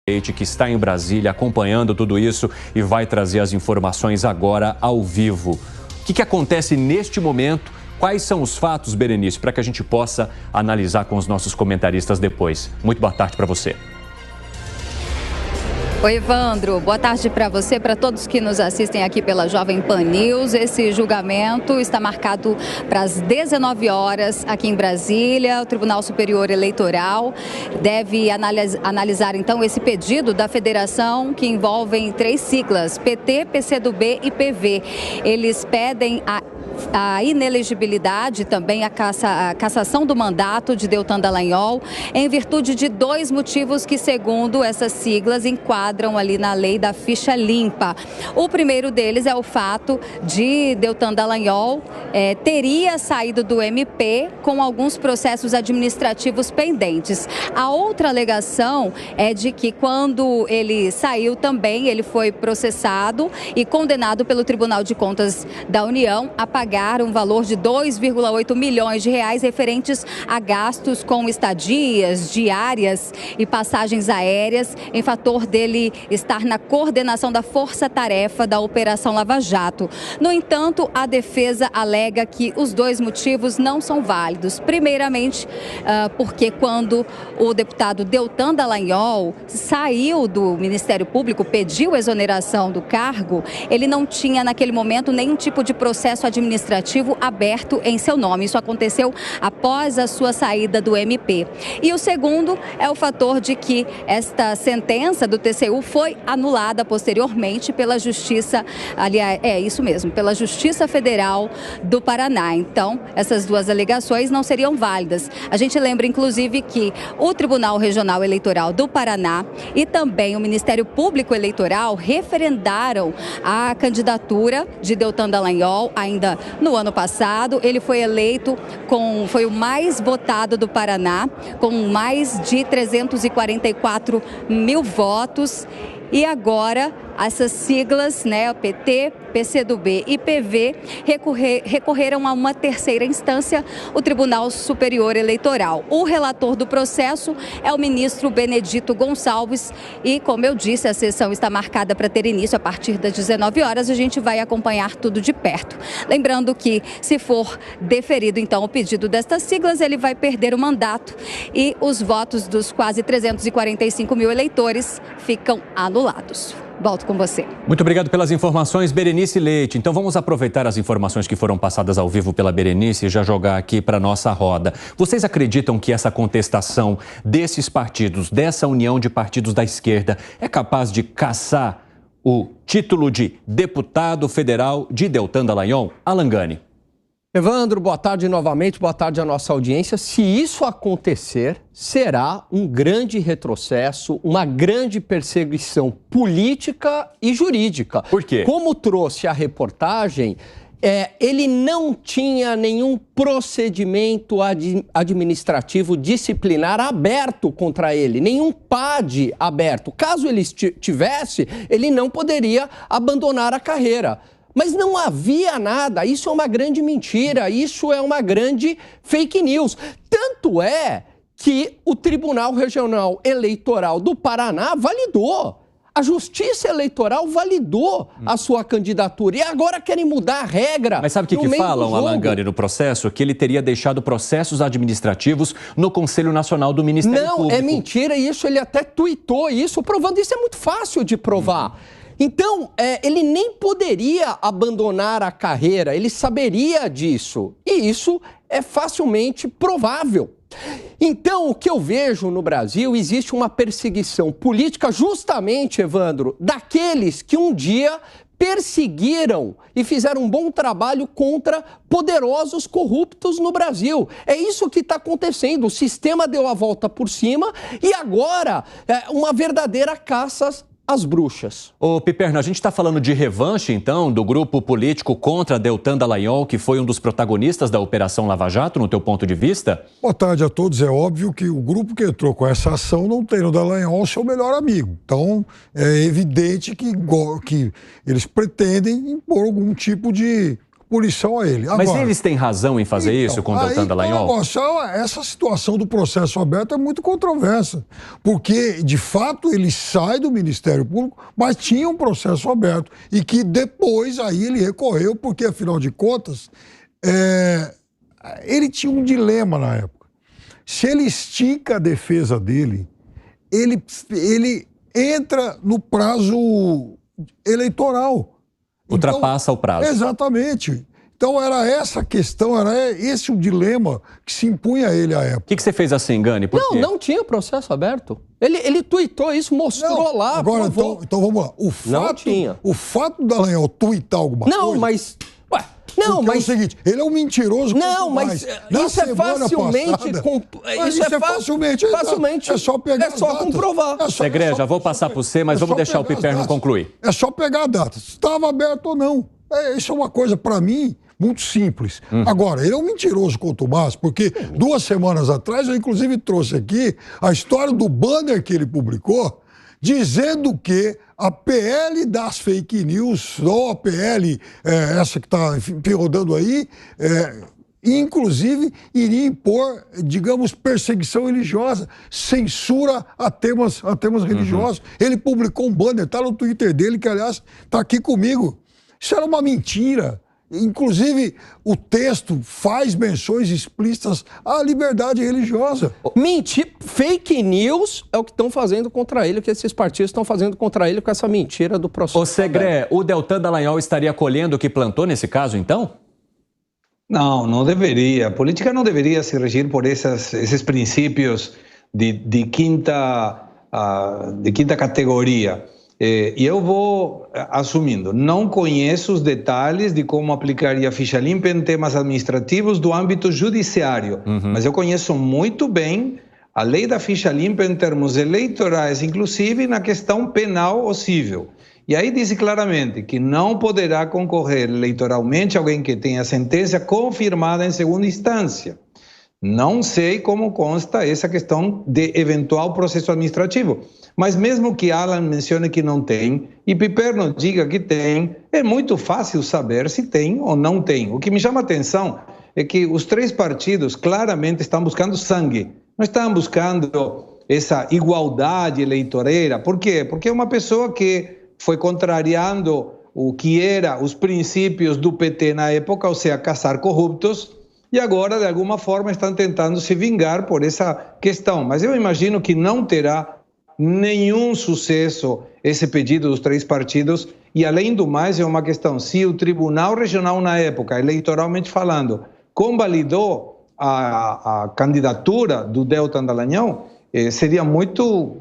Leite, que está em Brasília acompanhando tudo isso e vai trazer as informações agora ao vivo. O que acontece neste momento? Quais são os fatos, Berenice, para que a gente possa analisar com os nossos comentaristas depois? Muito boa tarde para você. Oi, Evandro. Boa tarde para você, para todos que nos assistem aqui pela Jovem Pan News. Esse julgamento está marcado para as 19 horas aqui em Brasília. O Tribunal Superior Eleitoral deve analisar, então, esse pedido da federação que envolve 3 siglas, PT, PCdoB e PV. Eles pedem a inelegibilidade, também a cassação do mandato de Deltan Dallagnol, em virtude de 2 motivos que, segundo essas siglas, enquadram ali na lei da ficha limpa. O primeiro deles é o fato de Deltan Dallagnol teria saído do MP com alguns processos administrativos pendentes. A outra alegação é de que quando ele saiu também, ele foi processado e condenado pelo Tribunal de Contas da União a pagar um valor de 2,8 milhões de reais referentes a gastos com estadias, diárias e passagens aéreas, em fator dele estar na coordenação da força-tarefa da Operação Lava Jato. No entanto, a defesa alega que os 2 motivos não são válidos. Primeiramente, porque quando o deputado Deltan Dallagnol saiu do Ministério Público, pediu exoneração do cargo, ele não tinha naquele momento nenhum tipo de processo administrativo aberto em seu nome. Isso aconteceu após a sua saída do MP. E o segundo é o fator de que esta sentença do TCU foi anulada posteriormente pela Justiça, aliás, isso mesmo, pela Justiça Federal do Paraná. Então, essas 2 alegações não seriam válidas. A gente lembra, inclusive, que o Tribunal Regional Eleitoral do Paraná e também o Ministério Público Eleitoral referendaram a candidatura de Deltan Dallagnol ainda no ano passado. Ele foi eleito foi o mais votado do Paraná, com mais de 344 mil votos. E agora, essas siglas, o PT, PCdoB e PV, recorreram a uma terceira instância, o Tribunal Superior Eleitoral. O relator do processo é o ministro Benedito Gonçalves e, como eu disse, a sessão está marcada para ter início a partir das 19 horas. A gente vai acompanhar tudo de perto. Lembrando que, se for deferido, então, o pedido destas siglas, ele vai perder o mandato e os votos dos quase 345 mil eleitores ficam anulados. Volto com você. Muito obrigado pelas informações, Berenice Leite. Então vamos aproveitar as informações que foram passadas ao vivo pela Berenice e já jogar aqui para nossa roda. Vocês acreditam que essa contestação desses partidos, dessa união de partidos da esquerda, é capaz de cassar o título de deputado federal de Deltan Dallagnol? Alan Gani. Evandro, boa tarde novamente, boa tarde à nossa audiência. Se isso acontecer, será um grande retrocesso, uma grande perseguição política e jurídica. Por quê? Como trouxe a reportagem, ele não tinha nenhum procedimento administrativo disciplinar aberto contra ele, nenhum PAD aberto. Caso ele tivesse, ele não poderia abandonar a carreira. Mas não havia nada, isso é uma grande mentira, isso é uma grande fake news. Tanto é que o Tribunal Regional Eleitoral do Paraná validou. A Justiça Eleitoral validou a sua candidatura e agora querem mudar a regra. Mas sabe o que falam, Alan Gani, no processo? Que ele teria deixado processos administrativos no Conselho Nacional do Ministério Público. Não, é mentira isso, ele até tuitou isso, provando isso é muito fácil de provar. Então, ele nem poderia abandonar a carreira, ele saberia disso. E isso é facilmente provável. Então, o que eu vejo no Brasil, existe uma perseguição política justamente, Evandro, daqueles que um dia perseguiram e fizeram um bom trabalho contra poderosos corruptos no Brasil. É isso que está acontecendo. O sistema deu a volta por cima e agora uma verdadeira caça às bruxas. Ô, Piperno, a gente está falando de revanche, então, do grupo político contra Deltan Dallagnol, que foi um dos protagonistas da Operação Lava Jato, no teu ponto de vista? Boa tarde a todos. É óbvio que o grupo que entrou com essa ação não tem no Dallagnol seu melhor amigo. Então, é evidente que eles pretendem impor algum tipo de punição a ele. Agora, mas eles têm razão em fazer isso com o Deltan Dallagnol? Essa situação do processo aberto é muito controversa, porque, de fato, ele sai do Ministério Público, mas tinha um processo aberto, e que depois aí ele recorreu, porque, afinal de contas, ele tinha um dilema na época. Se ele estica a defesa dele, ele entra no prazo eleitoral. Ultrapassa o prazo. Exatamente. Então era essa a questão, era esse o dilema que se impunha a ele à época. O que você fez assim, Gani? Por quê? Não tinha processo aberto. Ele tuitou isso, mostrou lá. Agora, então vamos lá. O fato do Dallagnol tuitar alguma coisa... Não, mas... Não, mas é o seguinte, ele é um mentiroso. Não, mas isso é facilmente... Isso é facilmente... É só pegar É só comprovar. Segredo, já vou passar para você, mas vamos deixar o Piperno concluir. É só pegar a data, se estava aberto ou não. Isso é uma coisa, para mim, muito simples. Agora, ele é um mentiroso contumaz, porque 2 semanas atrás eu, inclusive, trouxe aqui a história do banner que ele publicou, dizendo que a PL das fake news, ou a PL, essa que está rodando aí, inclusive iria impor, digamos, perseguição religiosa, censura a temas religiosos. Ele publicou um banner, está no Twitter dele, que, aliás, está aqui comigo. Isso era uma mentira. Inclusive, o texto faz menções explícitas à liberdade religiosa. Mentir, fake news é o que estão fazendo contra ele, o que esses partidos estão fazendo contra ele com essa mentira do processo. Ô, Segre, o Deltan Dallagnol estaria colhendo o que plantou nesse caso, então? Não, não deveria. A política não deveria se regir por esses princípios de quinta categoria. E eu vou assumindo, não conheço os detalhes de como aplicaria a ficha limpa em temas administrativos do âmbito judiciário, mas eu conheço muito bem a lei da ficha limpa em termos eleitorais, inclusive na questão penal ou civil. E aí diz claramente que não poderá concorrer eleitoralmente alguém que tenha sentença confirmada em segunda instância. Não sei como consta essa questão de eventual processo administrativo. Mas mesmo que Alan mencione que não tem e Piperno diga que tem, é muito fácil saber se tem ou não tem. O que me chama a atenção é que os 3 partidos claramente estão buscando sangue. Não estão buscando essa igualdade eleitoreira. Por quê? Porque é uma pessoa que foi contrariando o que era os princípios do PT na época, ou seja, caçar corruptos, e agora, de alguma forma, estão tentando se vingar por essa questão. Mas eu imagino que não terá nenhum sucesso esse pedido dos 3 partidos, e além do mais é uma questão, se o Tribunal Regional na época, eleitoralmente falando, convalidou a candidatura do Deltan Dallagnol, seria muito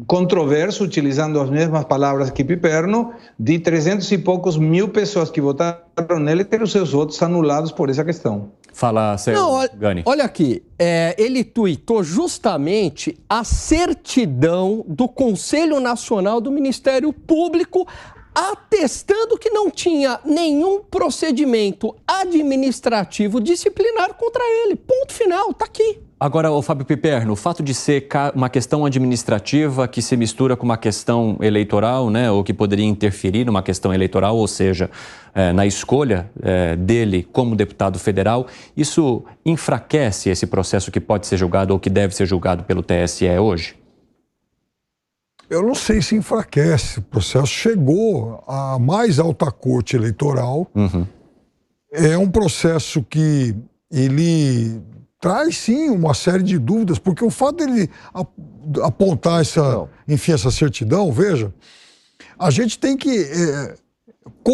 controverso, utilizando as mesmas palavras que Piperno, de 300 e poucos mil pessoas que votaram nele ter os seus votos anulados por essa questão. Fala, Gani. Olha aqui, ele tuitou justamente a certidão do Conselho Nacional do Ministério Público atestando que não tinha nenhum procedimento administrativo disciplinar contra ele. Ponto final, tá aqui. Agora, o Fábio Piperno, o fato de ser uma questão administrativa que se mistura com uma questão eleitoral, né, ou que poderia interferir numa questão eleitoral, ou seja, na escolha dele como deputado federal, isso enfraquece esse processo que pode ser julgado ou que deve ser julgado pelo TSE hoje? Eu não sei se enfraquece. O processo chegou à mais alta corte eleitoral. É um processo que ele traz, sim, uma série de dúvidas, porque o fato dele apontar essa certidão, veja, a gente tem que